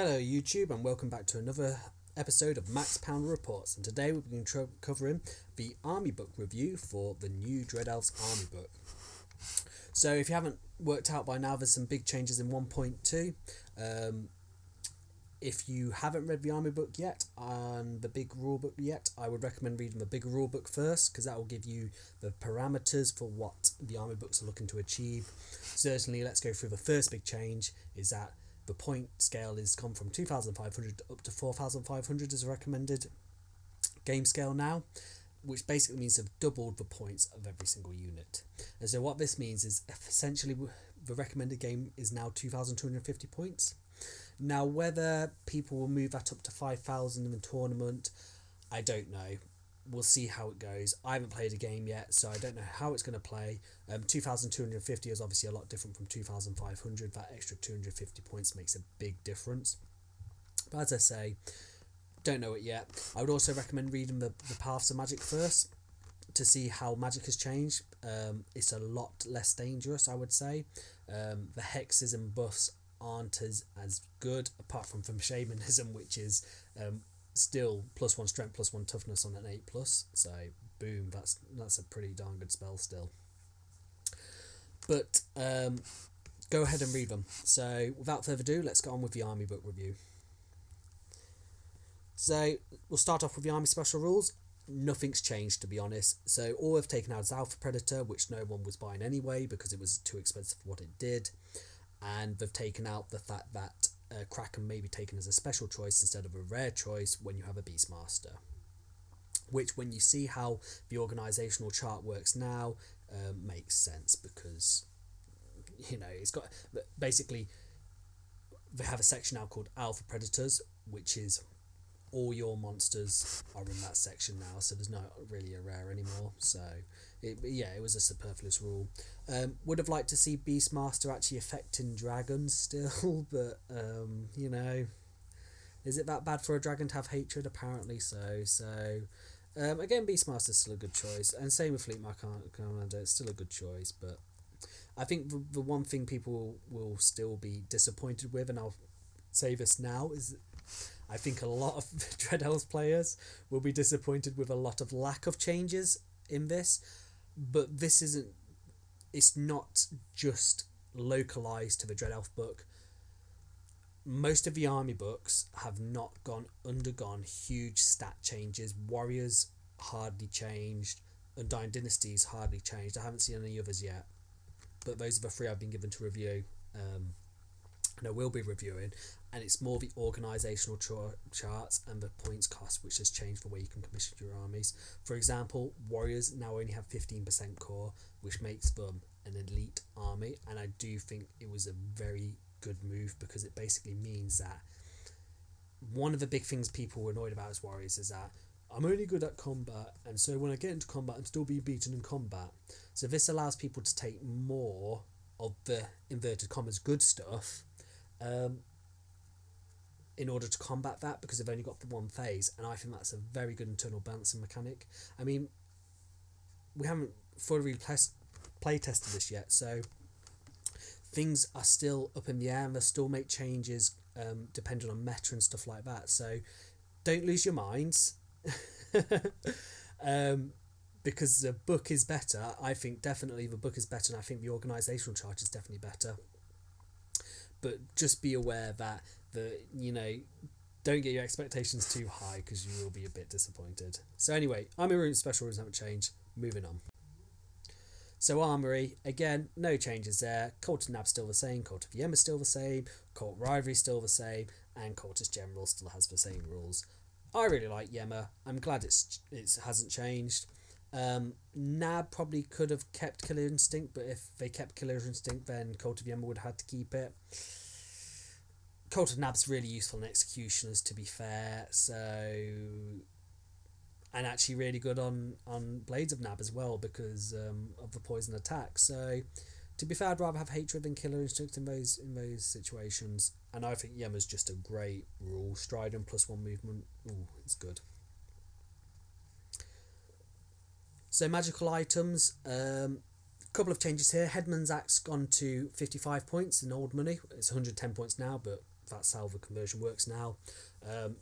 Hello YouTube and welcome back to another episode of Max Pounder Reports, and today we're going to be covering the Army book review for the new Dread Elves Army book. So if you haven't worked out by now, there's some big changes in 1.2. If you haven't read the Army book yet and the big rule book yet, I would recommend reading the big rule book first, because that will give you the parameters for what the Army books are looking to achieve. Certainly, let's go through the first big change, is that the point scale is gone from 2,500 up to 4,500 as a recommended game scale now, which basically means they've doubled the points of every single unit. And so what this means is essentially the recommended game is now 2,250 points. Now, whether people will move that up to 5,000 in the tournament, I don't know. We'll see how it goes. I haven't played a game yet, so I don't know how it's going to play. 2,250 is obviously a lot different from 2,500. That extra 250 points makes a big difference. But as I say, don't know it yet. I would also recommend reading the Paths of Magic first to see how magic has changed. It's a lot less dangerous, I would say. The hexes and buffs aren't as good, apart from shamanism, which is still +1 strength, +1 toughness on an 8+. So boom, that's a pretty darn good spell still. But go ahead and read them. So without further ado, let's get on with the Army book review. So we'll start off with the Army special rules. Nothing's changed, to be honest. So all we've taken out is Alpha Predator, which no one was buying anyway because it was too expensive for what it did. And they've taken out the fact that Kraken may be taken as a special choice instead of a rare choice when you have a Beastmaster. Which, when you see how the organisational chart works now, makes sense, because, you know, it's got... Basically, they have a section now called Alpha Predators, which is all your monsters are in that section now, so there's not really a rare anymore. So it was a superfluous rule. Would have liked to see Beastmaster actually affecting dragons still, but you know, is it that bad for a dragon to have hatred? Apparently so. So again, Beastmaster's still a good choice, and same with Fleetmark Commander, it's still a good choice. But I think the one thing people will still be disappointed with, and I'll say this now, is I think a lot of Dread Elves players will be disappointed with a lot of lack of changes in this. But this isn't, it's not just localised to the Dread Elf book. Most of the Army books have not undergone huge stat changes. Warriors hardly changed. Undying Dynasties hardly changed. I haven't seen any others yet. But those are the three I've been given to review. And I will be reviewing, and it's more the organisational charts and the points cost which has changed the way you can commission your armies. For example, Warriors now only have 15% core, which makes them an elite army, and I do think it was a very good move, because it basically means that one of the big things people were annoyed about as Warriors is that I'm only good at combat, and so when I get into combat I'm still being beaten in combat. So this allows people to take more of the inverted commas good stuff in order to combat that, because they've only got the one phase, and I think that's a very good internal balancing mechanic. I mean, we haven't fully play tested this yet, so things are still up in the air, and they'll still make changes depending on meta and stuff like that. So don't lose your minds. Because the book is better. I think definitely the book is better, and I think the organisational chart is definitely better. But just be aware that don't get your expectations too high, because you will be a bit disappointed. So anyway, Army Room special rules haven't changed. Moving on. So Armory, again, no changes there. Cult of Nab's still the same, Cult of Yem is still the same, Cult Rivalry still the same, and Cultist General still has the same rules. I really like Yemma. I'm glad it hasn't changed. Nab probably could have kept Killer Instinct, but if they kept Killer Instinct, then Cult of Yemma would have had to keep it. Cult of Nab's really useful in Executioners, to be fair, so, and actually really good on Blades of Nab as well, because of the poison attack. So to be fair, I'd rather have Hatred than Killer Instinct in those situations, and I think Yemma's just a great rule. Strident +1 movement, ooh, it's good. So magical items, couple of changes here. Headman's Axe gone to 55 points in old money. It's 110 points now, but that salvo conversion works now.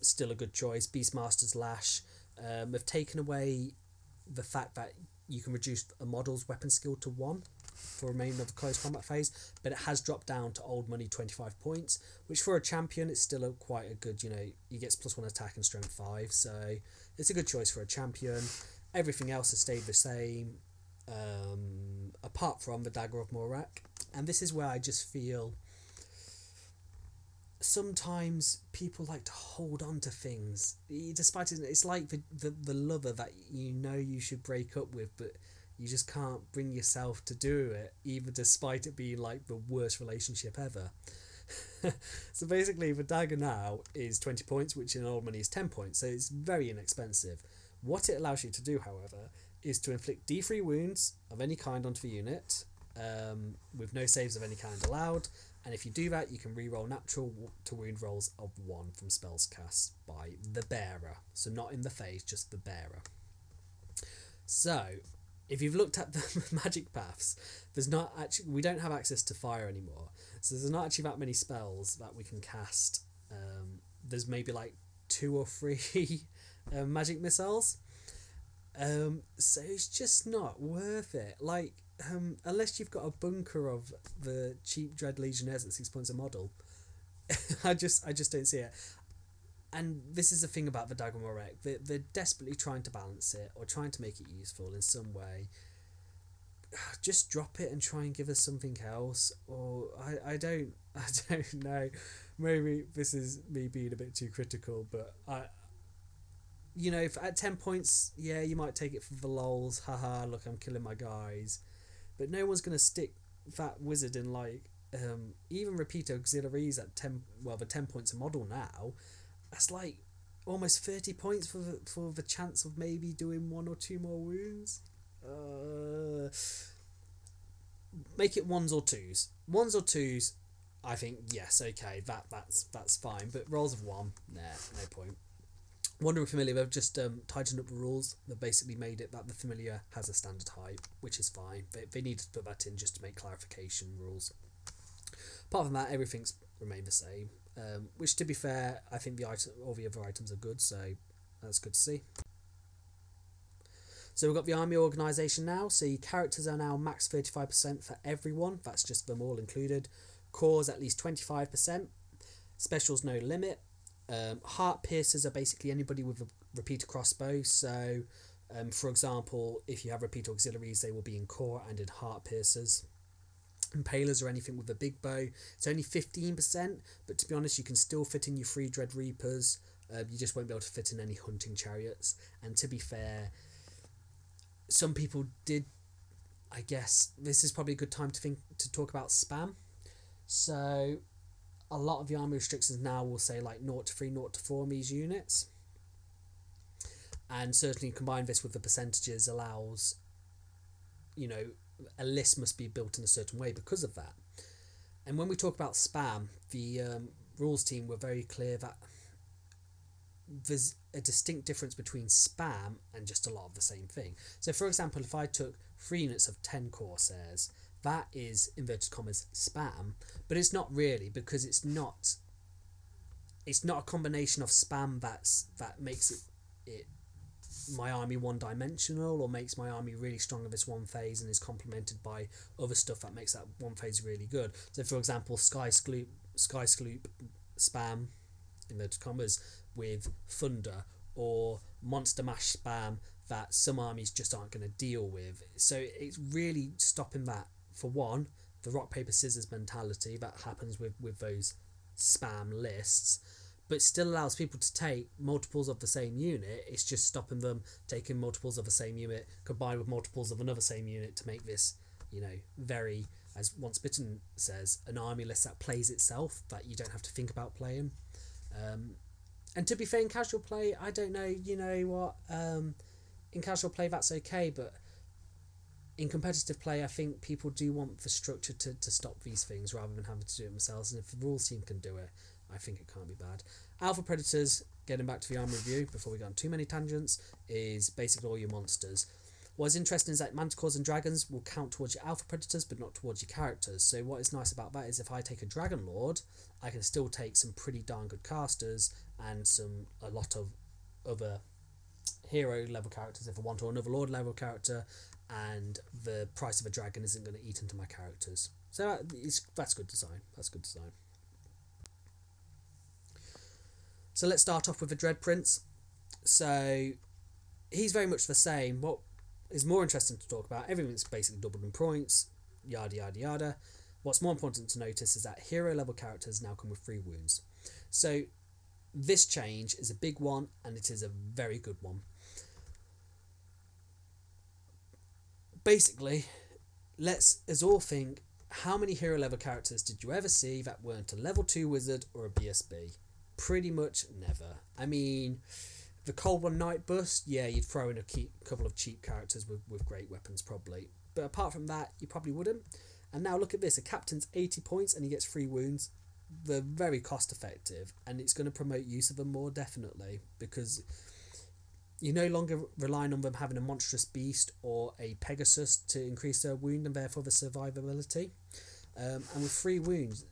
Still a good choice. Beastmaster's Lash. They've taken away the fact that you can reduce a model's weapon skill to 1 for remaining of the close combat phase, but it has dropped down to old money 25 points, which for a champion it's still quite a good, he gets +1 attack and strength 5, so it's a good choice for a champion. Everything else has stayed the same, apart from the Dagger of Morak, and this is where I just feel sometimes people like to hold on to things, despite it's like the lover that you should break up with, but you just can't bring yourself to do it, even despite it being like the worst relationship ever. So basically the dagger now is 20 points, which in old money is 10 points, so it's very inexpensive. What it allows you to do, however, is to inflict D3 wounds of any kind onto the unit, with no saves of any kind allowed, and if you do that you can reroll natural to wound rolls of 1 from spells cast by the bearer, so not in the phase, just the bearer. So if you've looked at the magic paths, we don't have access to fire anymore, so there's not actually that many spells that we can cast. There's maybe like 2 or 3 magic missiles, so it's just not worth it. Like, unless you've got a bunker of the cheap Dread Legionnaires at 6 points a model, I just don't see it. And this is the thing about the Dagger Morak, they're desperately trying to balance it or trying to make it useful in some way. Just drop it and try and give us something else, or I don't know. Maybe this is me being a bit too critical, but if at 10 points, yeah, you might take it for the lols, haha, look, I'm killing my guys, but no one's going to stick that wizard in, like, even repeat auxiliaries at 10 points a model now. That's like almost 30 points for the chance of maybe doing 1 or 2 more wounds. Make it 1s or 2s. 1s or 2s, I think, yes, okay, that's fine, but rolls of 1, nah, no point. Wandering Familiar, they've just tightened up the rules. They've basically made it that the Familiar has a standard height, which is fine. They needed to put that in just to make clarification rules. Apart from that, everything's remained the same, which, to be fair, I think all the other items are good, so that's good to see. So we've got the army organisation now, so your characters are now max 35% for everyone, that's just them all included. Cores at least 25%, specials no limit. Heart piercers are basically anybody with a repeater crossbow, so for example, if you have repeater auxiliaries, they will be in core and in heart piercers. Impalers or anything with a big bow, it's only 15%, but to be honest, you can still fit in your 3 Dread Reapers. You just won't be able to fit in any hunting chariots, and to be fair, some people did, I guess this is probably a good time to talk about spam. So a lot of the army restrictions now will say like 0 to 3, 0 to 4 on these units, and certainly combine this with the percentages allows, a list must be built in a certain way because of that. And when we talk about spam, the rules team were very clear that there's a distinct difference between spam and just a lot of the same thing. So for example, if I took 3 units of 10 Corsairs, that is, inverted commas, spam, but it's not really, because it's not a combination of spam that makes it my army one-dimensional, or makes my army really strong in this one phase and is complemented by other stuff that makes that one phase really good. So for example, Sky Sloop spam, inverted commas, with Thunder, or Monster Mash spam that some armies just aren't going to deal with. So it's really stopping that, for one, the rock paper scissors mentality that happens with those spam lists, but still allows people to take multiples of the same unit. It's just stopping them taking multiples of the same unit combined with multiples of another same unit to make this, very, as Once Bitten says, an army list that plays itself, that you don't have to think about playing. And to be fair, in casual play, I don't know, in casual play that's okay, but in competitive play, I think people do want the structure to stop these things rather than having to do it themselves, and if the rules team can do it, I think it can't be bad. Alpha Predators, getting back to the army review before we go on too many tangents, is basically all your monsters. What's interesting is that manticores and dragons will count towards your alpha predators but not towards your characters. So what is nice about that is if I take a dragon lord, I can still take some pretty darn good casters and a lot of other hero level characters if I want, or another lord level character, and the price of a dragon isn't going to eat into my characters. So that's good design. That's good design. So let's start off with the Dread Prince. So he's very much the same. What is more interesting to talk about, everything's basically doubled in points, yada yada yada. What's more important to notice is that hero level characters now come with 3 wounds. So this change is a big one, and it is a very good one. Basically, let's us all think, how many hero level characters did you ever see that weren't a level 2 wizard or a BSB? Pretty much never. I mean, the Cold One Night Bust, yeah, you'd throw in a couple of cheap characters with great weapons probably. But apart from that, you probably wouldn't. And now look at this, a captain's 80 points and he gets 3 wounds. They're very cost effective, and it's going to promote use of them more, definitely, because you're no longer relying on them having a monstrous beast or a Pegasus to increase their wound and therefore the survivability. And with 3 wounds,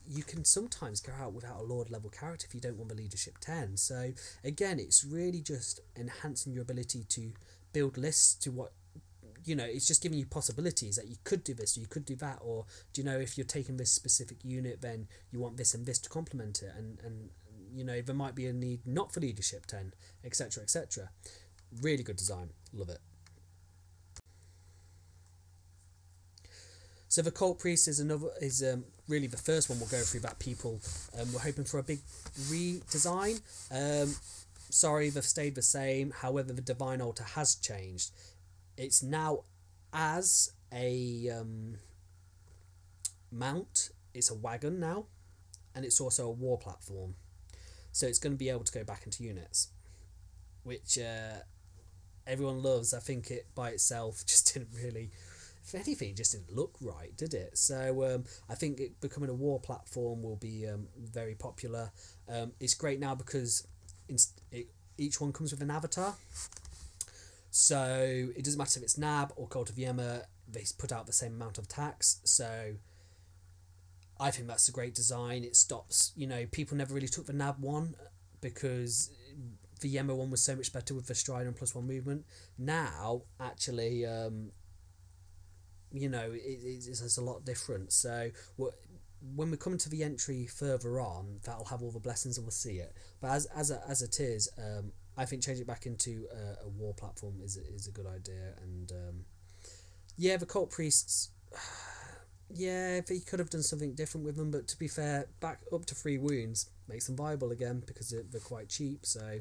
you can sometimes go out without a Lord level character if you don't want the leadership 10. So again, it's really just enhancing your ability to build lists to what, you know, it's just giving you possibilities that you could do this or you could do that, or do you know, if you're taking this specific unit, then you want this and this to complement it, and you know, there might be a need not for leadership 10, etc, etc. Really good design, love it. So the Cult Priest is really the first one we'll go through that people we're hoping for a big redesign. Sorry, they've stayed the same, however the Divine Altar has changed. It's now as a mount, it's a wagon now, and it's also a war platform. So it's going to be able to go back into units, which everyone loves. I think it by itself just didn't really, if anything, just didn't look right, did it? So I think it becoming a war platform will be very popular. It's great now because each one comes with an avatar. So it doesn't matter if it's Nab or Cult of Yemma, they put out the same amount of attacks. So I think that's a great design. It stops, you know, people never really took the Nab one because the Yemma one was so much better with the stride and +1 movement. Now, actually, you know, it's a lot different. So when we come to the entry further on, that'll have all the blessings and we'll see it. But as it is, I think changing it back into a war platform is a good idea. And yeah, the Cult Priests, yeah, they could have done something different with them, but to be fair, back up to 3 wounds makes them viable again because they're quite cheap. So,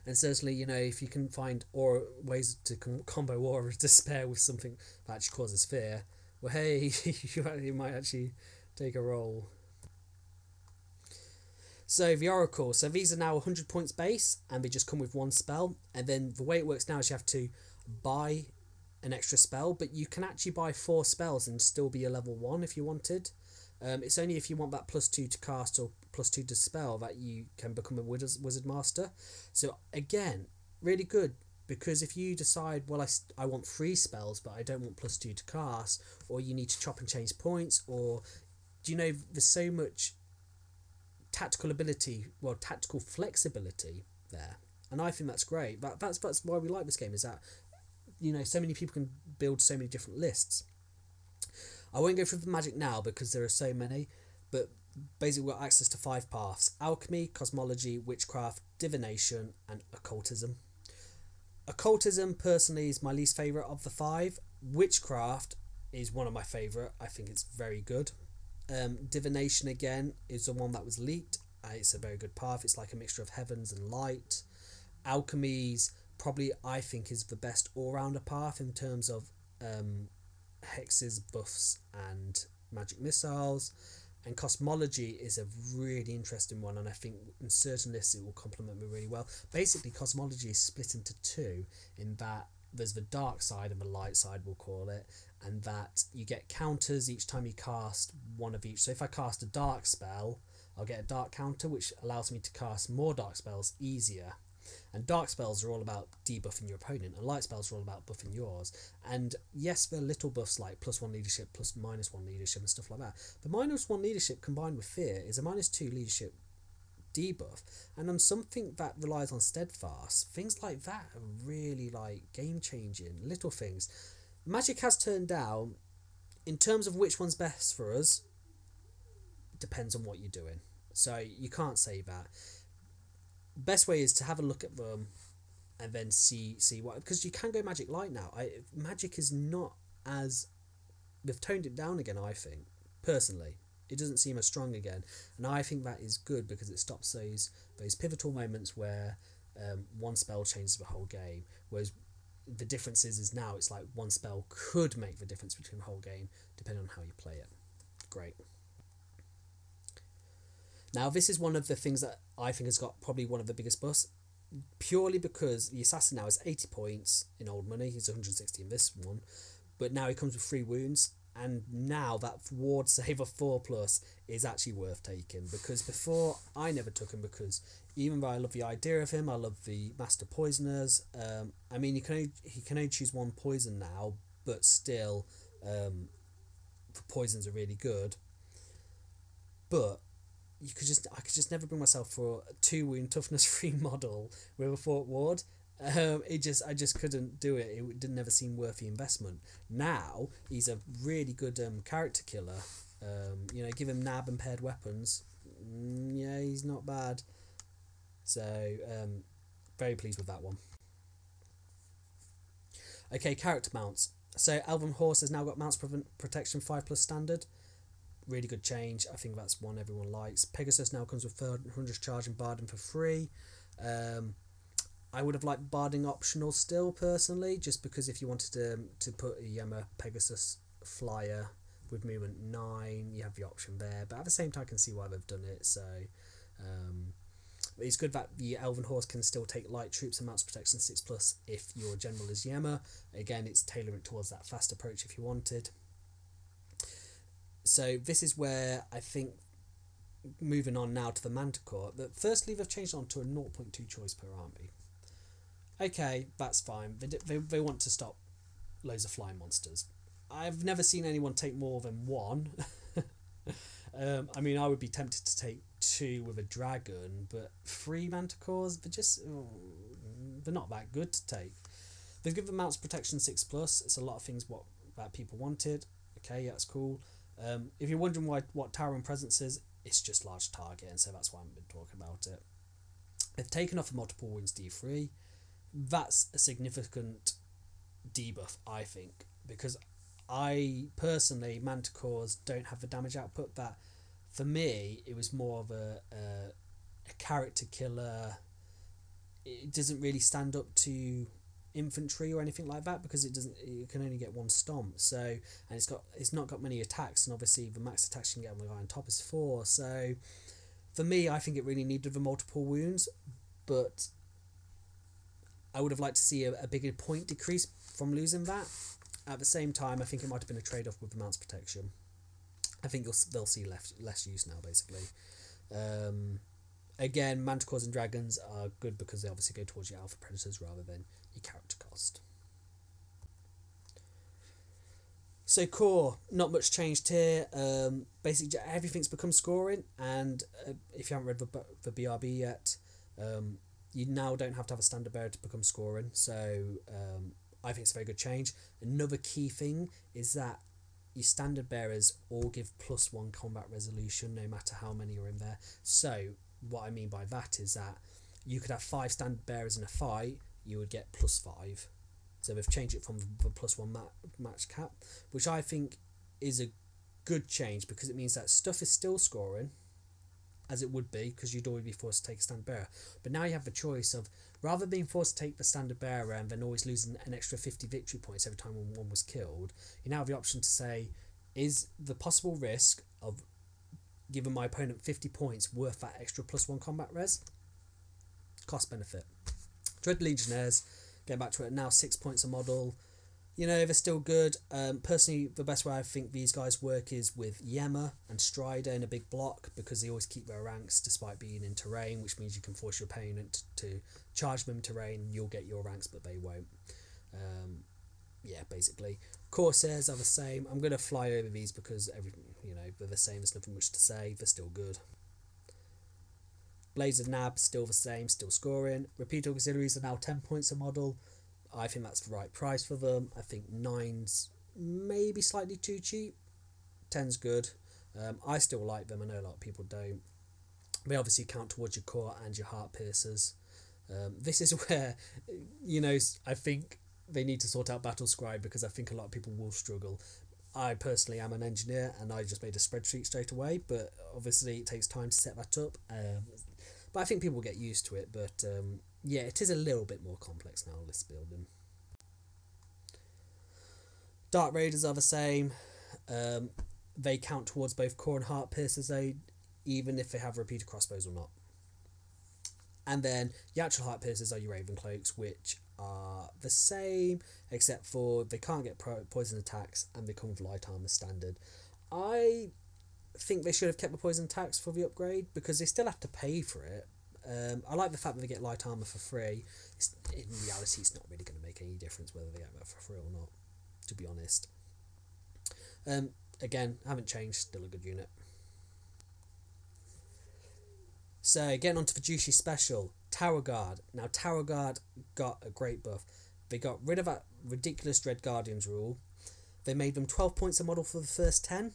and certainly, you know, if you can find ways to combo Aura of Despair with something that actually causes fear, well, hey, you might actually take a roll. So the Oracle, so these are now 100 points base, and they just come with 1 spell. And then the way it works now is you have to buy an extra spell, but you can actually buy 4 spells and still be a level 1 if you wanted. It's only if you want that +2 to cast or +2 to spell that you can become a Wizard Master. So again, really good, because if you decide, well, I want 3 spells, but I don't want +2 to cast, or you need to chop and change points, or, do you know, there's so much tactical ability, well, tactical flexibility there, and I think that's great. That's why we like this game, is that, you know, so many people can build so many different lists. I won't go through the magic now because there are so many, but basically we've got access to 5 paths: alchemy, cosmology, witchcraft, divination, and occultism. Occultism personally is my least favourite of the 5. Witchcraft is one of my favourite. I think it's very good. Divination again is the one that was leaked. It's a very good path. It's like a mixture of heavens and light. Alchemy's probably, I think, is the best all-rounder path in terms of hexes, buffs, and magic missiles. And cosmology is a really interesting one, and I think in certain lists it will complement me really well. Basically, cosmology is split into 2, in that there's the dark side and the light side, we'll call it, and that you get counters each time you cast one of each. So if I cast a dark spell, I'll get a dark counter, which allows me to cast more dark spells easier. And dark spells are all about debuffing your opponent, and light spells are all about buffing yours. And yes, there are little buffs like +1 leadership, +/-1 leadership and stuff like that. But -1 leadership combined with fear is a -2 leadership debuff, and on something that relies on steadfast, things like that are really like game changing little things. Magic has turned down. In terms of which one's best for us, depends on what you're doing, so you can't say that. Best way is to have a look at them and then see what, because you can go Magic Light now. Magic is not as, they've toned it down again, I think personally. It doesn't seem as strong again, and I think that is good because it stops those pivotal moments where one spell changes the whole game. Whereas the difference is now it's like one spell could make the difference between the whole game depending on how you play it. Great. Now this is one of the things that I think has got probably one of the biggest buffs, purely because the assassin now is 80 points in old money. He's 160 in this one, but now he comes with 3 wounds. And now that ward save of 4+ is actually worth taking, because before I never took him, because even though I love the idea of him, I love the Master Poisoners. I mean, he can only choose 1 poison now, but still, the poisons are really good. But I could just never bring myself for a 2 wound toughness 3 model with a 4 ward. I just couldn't do it. It didn't ever seem worth the investment. Now he's a really good character killer. Give him nab and paired weapons. Yeah, he's not bad. So very pleased with that one. Okay, character mounts. So Elven Horse has now got mounts protection 5+ standard. Really good change. I think that's one everyone likes. Pegasus now comes with 300 charge and Barding for free. I would have liked Barding optional still, personally, just because if you wanted to put a Yema Pegasus flyer with movement 9, you have the option there. But at the same time, I can see why they've done it. So it's good that the Elven Horse can still take light troops and mounts protection 6+ if your general is Yema. Again, it's tailoring towards that fast approach if you wanted. So this is where I think, moving on now to the Manticore, that firstly they've changed on to a 0.2 choice per army. Okay, that's fine. They want to stop loads of flying monsters. I've never seen anyone take more than 1. I mean, I would be tempted to take 2 with a dragon, but 3 Manticores, they're not that good to take. They've given mounts protection 6+. It's a lot of things that people wanted. Okay, yeah, that's cool. If you're wondering what Towering Presence is, it's just large target, and so that's why I haven't been talking about it. They've taken off the multiple wounds D3. That's a significant debuff, I think, because I personally, Manticores don't have the damage output that, for me, it was more of a character killer. It doesn't really stand up to infantry or anything like that, because it can only get 1 stomp. So, and it's not got many attacks, and obviously the max attacks you can get on the guy on top is 4. So for me, I think it really needed the multiple wounds, but I would have liked to see a bigger point decrease from losing that. At the same time, I think it might have been a trade-off with the mounts protection. I think they'll see less use now, basically. Again, Manticores and Dragons are good because they obviously go towards your Alpha Predators rather than your character cost. So core, not much changed here. Basically, everything's become scoring, and if you haven't read the BRB yet, you now don't have to have a standard bearer to become scoring. So I think it's a very good change. Another key thing is that your standard bearers all give +1 combat resolution, no matter how many are in there. So what I mean by that is that you could have 5 standard bearers in a fight, you would get +5. So they've changed it from the +1 match cap, which I think is a good change, because it means that stuff is still scoring, as it would be, because you'd always be forced to take a standard bearer. But now you have the choice of, rather than being forced to take the standard bearer and then always losing an extra 50 victory points every time one was killed, you now have the option to say, is the possible risk of giving my opponent 50 points worth that extra +1 combat res? Cost benefit. Dread Legionnaires, getting back to it, now 6 points a model. You know, they're still good. Personally, the best way I think these guys work is with Yemma and Strider in a big block, because they always keep their ranks despite being in terrain, which means you can force your opponent to charge them in terrain. You'll get your ranks, but they won't. Yeah, basically. Corsairs are the same. I'm going to fly over these because they're the same. There's nothing much to say. They're still good. Blades of Nab, still the same, still scoring. Repeat auxiliaries are now 10 points a model. I think that's the right price for them. I think 9's maybe slightly too cheap. 10's good. I still like them. I know a lot of people don't. They obviously count towards your core and your heart piercers. This is where, I think they need to sort out Battle Scribe, because I think a lot of people will struggle. I personally am an engineer and I just made a spreadsheet straight away, but obviously it takes time to set that up. But I think people will get used to it. But yeah, it is a little bit more complex now, list building. Dark Raiders are the same. They count towards both core and heart piercers, even if they have repeater crossbows or not. And then the actual heart piercers are your Raven Cloaks, which are the same, except for they can't get poison attacks and they come with light armor standard. I think they should have kept the poison attacks for the upgrade, because they still have to pay for it. I like the fact that they get light armor for free. In reality, it's not really going to make any difference whether they get that for free or not, to be honest. Again, haven't changed, still a good unit. So, getting on to the juicy special, Tower Guard. Now, Tower Guard got a great buff. They got rid of that ridiculous Dread Guardians rule. They made them 12 points a model for the first 10.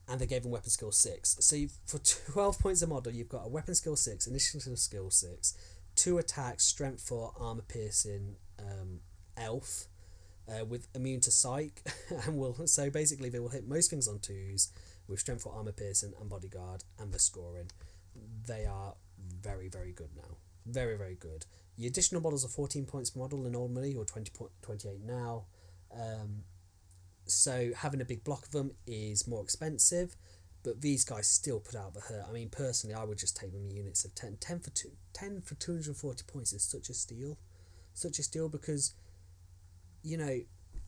And they gave them weapon skill 6. So for 12 points a model, you've got a weapon skill 6, initiative skill 6, 2 attacks, strength 4, armor piercing, elf, with immune to psych, and so basically they will hit most things on 2s with strength 4, armor piercing, and bodyguard, and the scoring. They are very, very good now. Very, very good. The additional models are 14 points per model in old money, or 28 now. So having a big block of them is more expensive, but these guys still put out the hurt. I mean, personally, I would just take them in units of 10. 10 for 240 points is such a steal. Such a steal, because,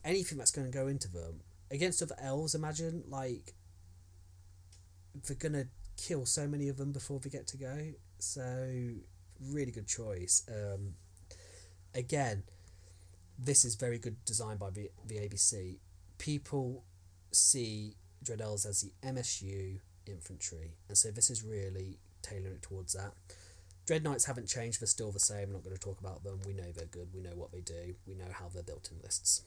anything that's going to go into them, against other elves, imagine, they're going to kill so many of them before they get to go. So, really good choice. Again, this is very good design by the ABC. People see Dread Elves as the MSU infantry, and so this is really tailoring it towards that. Dread Knights haven't changed, they're still the same. I'm not going to talk about them. We know they're good, we know what they do, we know how they're built in lists.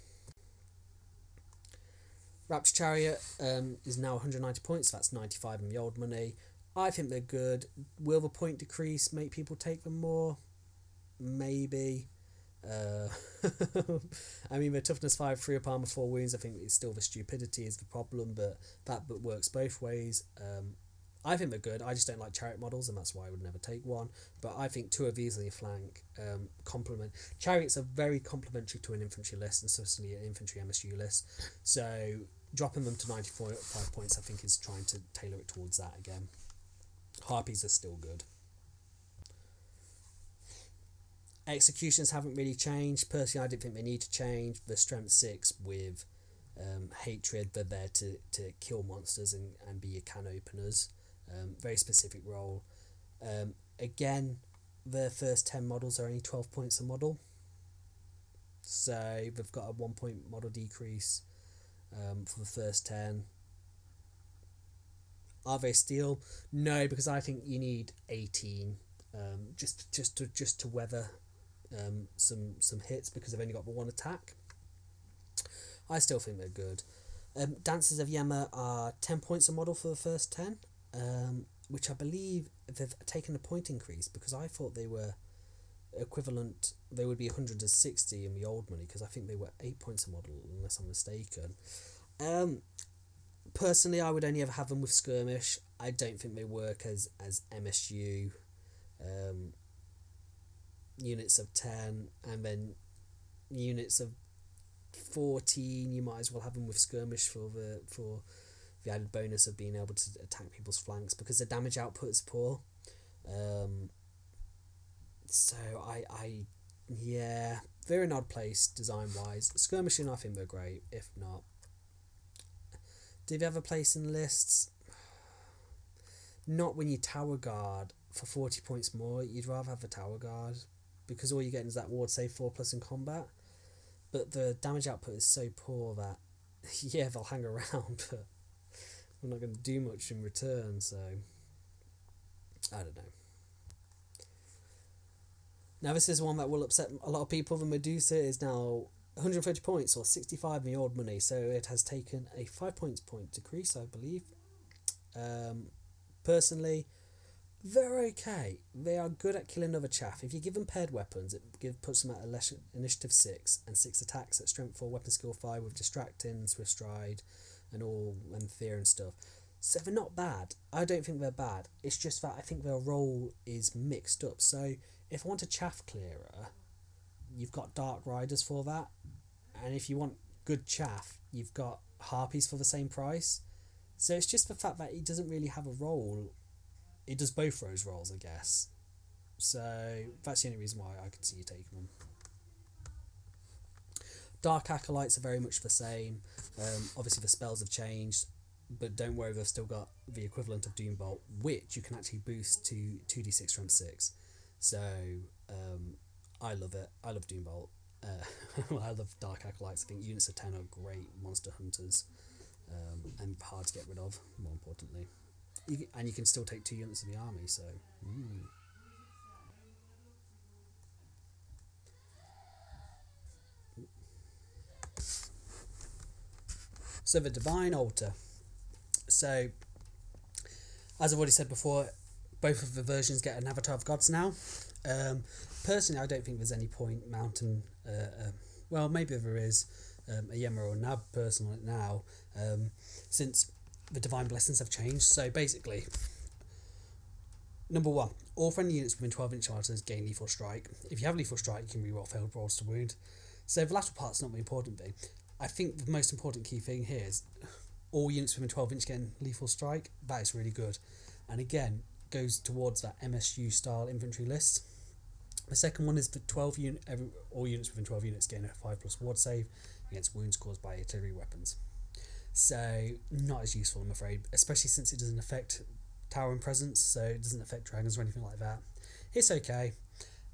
Rapture Chariot is now 190 points, that's 95 in the old money. I think they're good. Will the point decrease make people take them more? Maybe. I mean, the toughness 5, 3 up armor, 4 wounds. I think it's still the stupidity is the problem, but that works both ways. I think they're good. I just don't like chariot models, and that's why I would never take one. But I think 2 of these on your flank complement. Chariots are very complementary to an infantry list, and certainly an infantry MSU list. So dropping them to 95 points, I think, is trying to tailor it towards that again. Harpies are still good. Executions haven't really changed. Personally, I didn't think they need to change. The strength 6 with hatred, they're there to kill monsters and be your can openers. Very specific role. Again, the first 10 models are only 12 points a model. So they've got a 1 point model decrease for the first 10. Are they steal? No, because I think you need 18 just to weather some hits, because they've only got the 1 attack. I still think they're good. Dancers of Yemma are 10 points a model for the first 10, which I believe they've taken a point increase, because I thought they were equivalent, they would be 160 in the old money, because I think they were 8 points a model, unless I'm mistaken. Personally, I would only ever have them with skirmish. I don't think they work as MSU. Units of 10, and then units of 14, you might as well have them with skirmish for the added bonus of being able to attack people's flanks, because the damage output is poor. So I yeah, they're an odd place design-wise. Skirmishing, I think they're great. If not, do they have a place in lists? Not when you tower guard for 40 points more. You'd rather have a tower guard because all you're getting is that ward save 4+ in combat. But the damage output is so poor that, yeah, they'll hang around, but we're not going to do much in return, so I don't know. Now this is one that will upset a lot of people. The Medusa is now 130 points, or 65 in the old money, so it has taken a 5 point decrease, I believe. Personally, they're okay. They are good at killing other chaff. If you give them paired weapons, it puts them at a initiative 6 and 6 attacks at strength 4, weapon skill 5 with distracting, swift stride, and fear and stuff. So they're not bad. I don't think they're bad. It's just that I think their role is mixed up. So if I want a chaff clearer, you've got Dark Riders for that, and if you want good chaff, you've got Harpies for the same price. So it's just the fact that he doesn't really have a role. He does both those roles, I guess. So that's the only reason why I could see you taking them. Dark Acolytes are very much the same. Obviously the spells have changed, but don't worry, they've still got the equivalent of Doombolt, which you can actually boost to 2d6 from 6. So I love it. I love Doombolt. I love Dark Acolytes. I think units of 10 are great monster hunters, and hard to get rid of, more importantly. And you can still take 2 units of the army, so... So the Divine Altar. So, as I've already said before, both of the versions get an Avatar of Gods now. Personally, I don't think there's any point mounting... well, maybe there is a Yemma or a Nab person on it now, since the Divine Blessings have changed. So basically, number 1, all friendly units within 12-inch archers gain lethal strike. If you have lethal strike, you can reroll failed rolls to wound. So the latter part's not the important thing. I think the most important key thing here is all units within 12-inch getting lethal strike. That is really good, and again goes towards that MSU style infantry list. The second one is the all units within 12 units gain a 5+ ward save against wounds caused by artillery weapons. So not as useful, I'm afraid, especially since it doesn't affect tower and presence, so it doesn't affect dragons or anything like that. It's okay.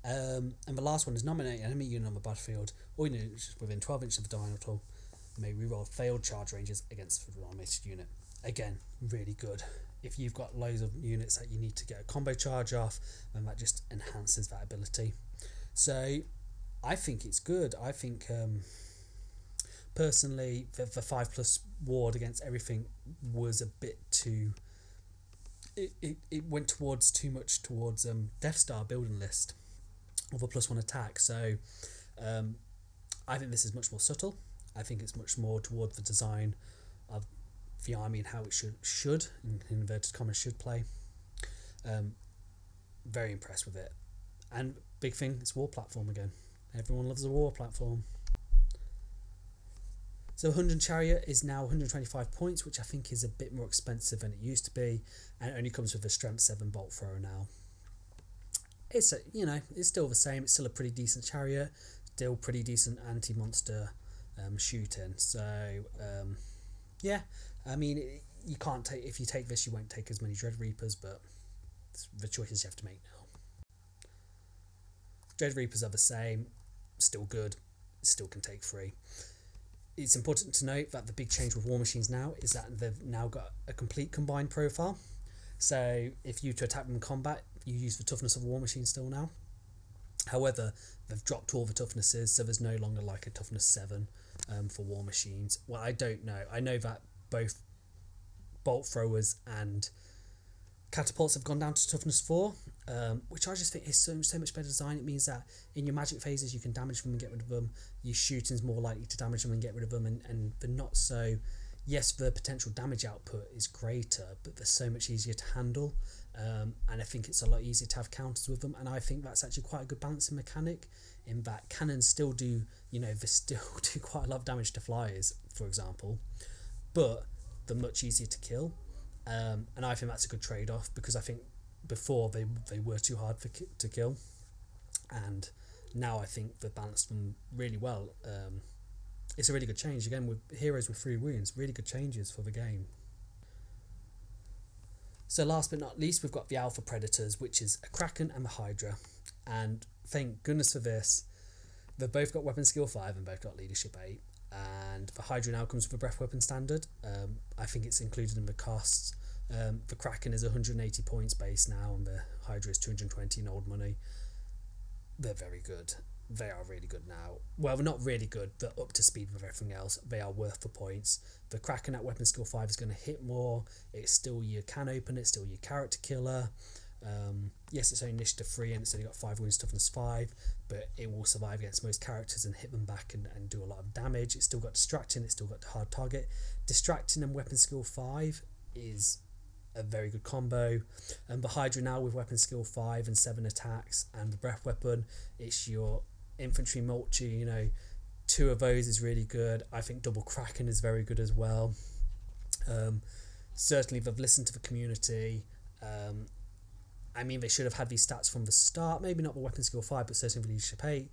And the last one is nominate an enemy unit on the battlefield. All units within 12 inches of the Divine Altar may reroll failed charge ranges against the nominated unit. Again, really good. If you've got loads of units that you need to get a combo charge off, then that just enhances that ability. So I think it's good. I think personally the 5+ ward against everything was a bit too... It went towards too much towards Death Star building list of a +1 attack. So I think this is much more subtle. I think it's much more toward the design of the army and how it should in inverted commas should play. Very impressed with it. And big thing, it's war platform again. Everyone loves a war platform. So 100 Chariot is now 125 points, which I think is a bit more expensive than it used to be, and it only comes with a strength 7 bolt thrower now. It's it's still the same. It's still a pretty decent chariot, still pretty decent anti-monster shooting. So yeah, I mean, you can't take, if you take this, you won't take as many Dread Reapers, but it's the choices you have to make now. Dread Reapers are the same, still good, still can take 3. It's important to note that the big change with War Machines now is that they've now got a complete combined profile. So if you to attack them in combat, you use the toughness of War Machine still now. However, they've dropped all the toughnesses, so there's no longer like a toughness 7 for War Machines. Well, I don't know. I know that both bolt throwers and catapults have gone down to toughness 4, which I just think is so much better design. It means that in your magic phases you can damage them and get rid of them. Your shooting's more likely to damage them and get rid of them, and they're not so... Yes, the potential damage output is greater, but they're so much easier to handle, and I think it's a lot easier to have counters with them, and I think that's actually quite a good balancing mechanic, in that cannons still do, they still do quite a lot of damage to flyers, for example, but they're much easier to kill, and I think that's a good trade-off, because I think before they were too hard to kill, and now I think they've balanced them really well. It's a really good change, again, with heroes with 3 wounds, really good changes for the game. So last but not least, we've got the Alpha Predators, which is a Kraken and the Hydra. And thank goodness for this, they've both got weapon skill 5 and both got leadership 8. And the Hydra now comes with a breath weapon standard. I think it's included in the costs. The Kraken is 180 points base now, and the Hydra is 220 in old money. They're very good. They are really good now. Well, they're not really good. They're up to speed with everything else. They are worth the points. The Kraken at weapon skill 5 is going to hit more. It's still your can opener. It's still your character killer. Yes, it's only initiative 3 and it's only got 5 wounds, toughness 5, but it will survive against most characters and hit them back and do a lot of damage. It's still got distracting. It's still got hard target. Distracting and weapon skill 5 is a very good combo. And the Hydra now with weapon skill 5 and 7 attacks, and the breath weapon, it's your infantry multi, you know, 2 of those is really good. I think double Kraken is very good as well. Certainly they've listened to the community. I mean, they should have had these stats from the start, maybe not the weapon skill 5, but certainly the leadership 8.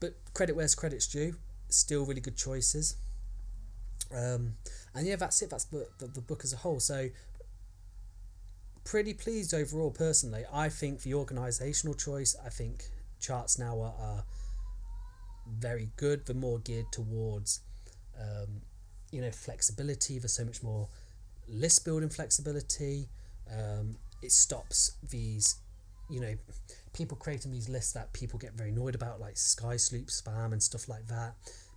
But credit where's credit's due, still really good choices. And yeah, that's it. That's the book as a whole. So pretty pleased overall personally. I think the organisational choice, I think charts now are very good. They're more geared towards you know, flexibility. There's so much more list building flexibility. It stops these, you know, people creating these lists that people get very annoyed about, like Sky Sloop spam and stuff like that.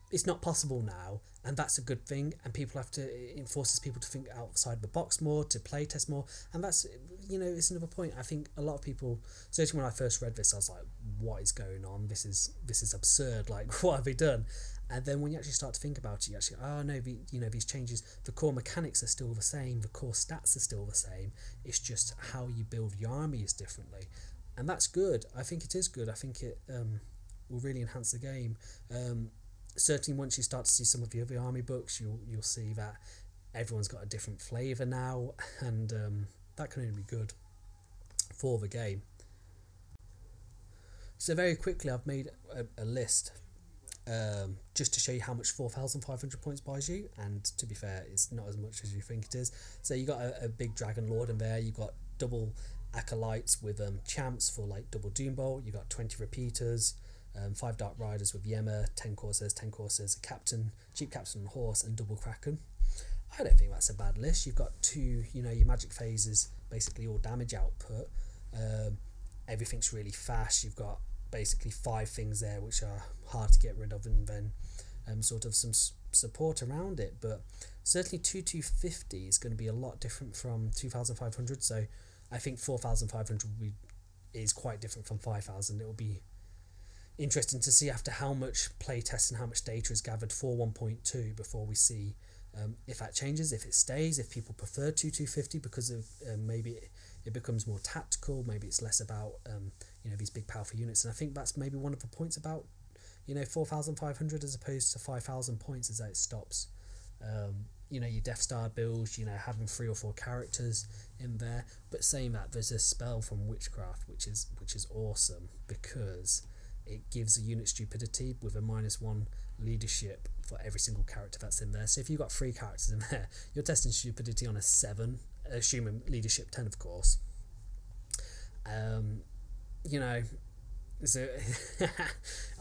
It's not possible now, and that's a good thing, and people have to, it forces people to think outside the box more, to play test more, and that's, you know, it's another point. I think a lot of people, certainly when I first read this, I was like, what is going on? This is absurd, like, what have they done? And then when you actually start to think about it, you actually, oh no, you know, these changes, the core mechanics are still the same, the core stats are still the same, it's just how you build your armies differently, and that's good. I think it is good. I think it will really enhance the game. Certainly once you start to see some of the other army books, you'll see that everyone's got a different flavour now, and that can only be good for the game. So very quickly, I've made a list just to show you how much 4,500 points buys you, and to be fair, it's not as much as you think it is. So you got a big Dragon Lord in there, you got double Acolytes with champs for like double Doombolt, you got 20 Repeaters, 5 Dark Riders with Yemma, 10 Corsairs, a Captain, Cheap Captain on Horse, and double Kraken. I don't think that's a bad list. You've got 2, you know, your magic phases, basically all damage output. Everything's really fast. You've got basically 5 things there which are hard to get rid of, and then sort of some support around it. But certainly 2,250 is going to be a lot different from 2,500. So I think 4,500 is quite different from 5,000. It will be interesting to see after how much playtest and how much data is gathered for 1.2 before we see if that changes, if it stays, if people prefer 2,250 because of maybe it becomes more tactical, maybe it's less about you know, these big powerful units. And I think that's maybe one of the points about, you know, 4,500 as opposed to 5,000 points, is that it stops you know, your Death Star builds, you know, having 3 or 4 characters in there. But saying that, there's a spell from Witchcraft which is awesome, because it gives a unit stupidity with a -1 leadership for every single character that's in there. So if you've got 3 characters in there, you're testing stupidity on a 7, assuming leadership 10, of course. You know, so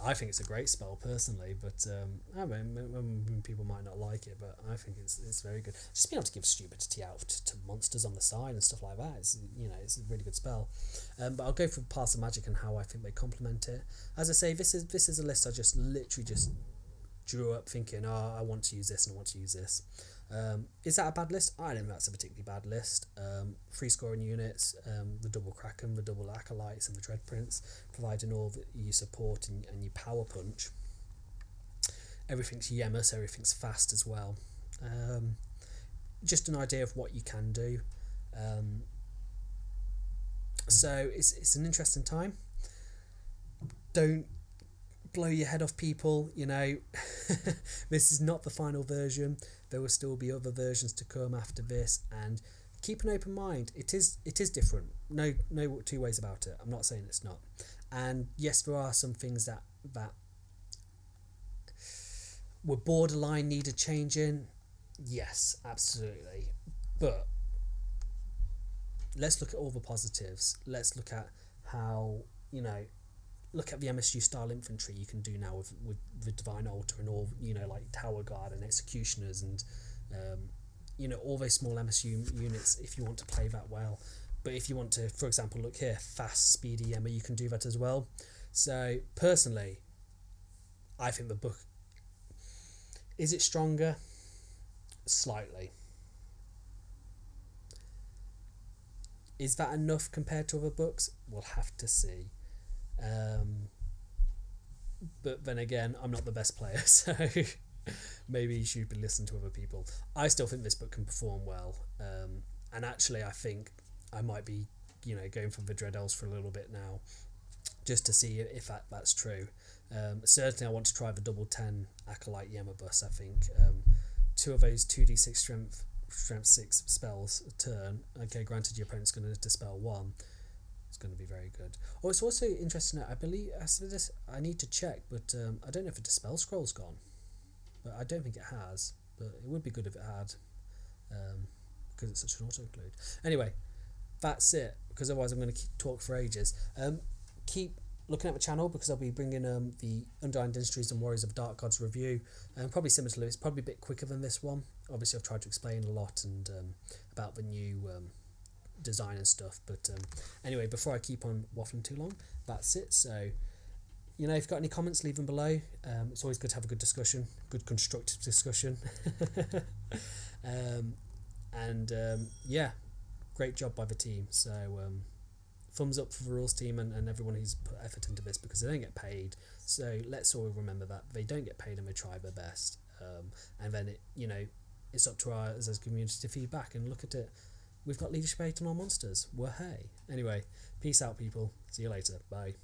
I think it's a great spell personally, but I mean, people might not like it, but I think it's very good. Just being able to give stupidity out to monsters on the side and stuff like that, it's, you know, it's a really good spell. But I'll go through Paths of Magic and how I think they complement it. As I say, this is a list I just literally just drew up thinking, oh, I want to use this and I want to use this. Is that a bad list? I don't think that's a particularly bad list. 3 scoring units, the double Kraken, the double Acolytes, and the Dread Prince, providing all that you support and you power punch. Everything's Yemma, so everything's fast as well. Just an idea of what you can do. So it's an interesting time. Don't blow your head off, people, you know. This is not the final version. There will still be other versions to come after this, and keep an open mind. It is different. No 2 ways about it. I'm not saying it's not. And yes, there are some things that were borderline needed changing. Yes, absolutely. But let's look at all the positives. Let's look at how, you know, look at the MSU style infantry you can do now with the Divine Altar and all, you know, like Tower Guard and Executioners and you know, all those small MSU units if you want to play that well. But if you want to, for example, look here, fast, speedy Emma, you can do that as well. So personally, I think the book, is it stronger? Slightly. Is that enough compared to other books? We'll have to see. But then again, I'm not the best player, so maybe you should be listening to other people. I still think this book can perform well, and actually I think I might be, you know, going for the Dread Elves for a little bit now, just to see if that's true. Certainly I want to try the double 10 Acolyte Yema bus. I think 2 of those 2d6 strength 6 spells a turn. Okay, granted your opponent's going to dispel 1. It's going to be very good. Oh, it's also interesting. I believe I need to check, but I don't know if the dispel scroll's gone. But I don't think it has. But it would be good if it had, because it's such an auto include. Anyway, that's it. Because otherwise I'm going to talk for ages. Keep looking at the channel, because I'll be bringing the Undying Dynasties and Warriors of Dark Gods review. Probably similar to Lewis, probably a bit quicker than this one. Obviously I've tried to explain a lot and about the new design and stuff, but anyway, before I keep on waffling too long, that's it. So, you know, if you've got any comments, leave them below. It's always good to have a good discussion, good constructive discussion. Yeah, great job by the team. So thumbs up for the rules team and everyone who's put effort into this, because they don't get paid. So let's all remember that they don't get paid and they try their best. And then it, you know, it's up to us as community to feedback and look at it. We've got leadership 8 on our monsters. Well, hey. Anyway, peace out, people. See you later. Bye.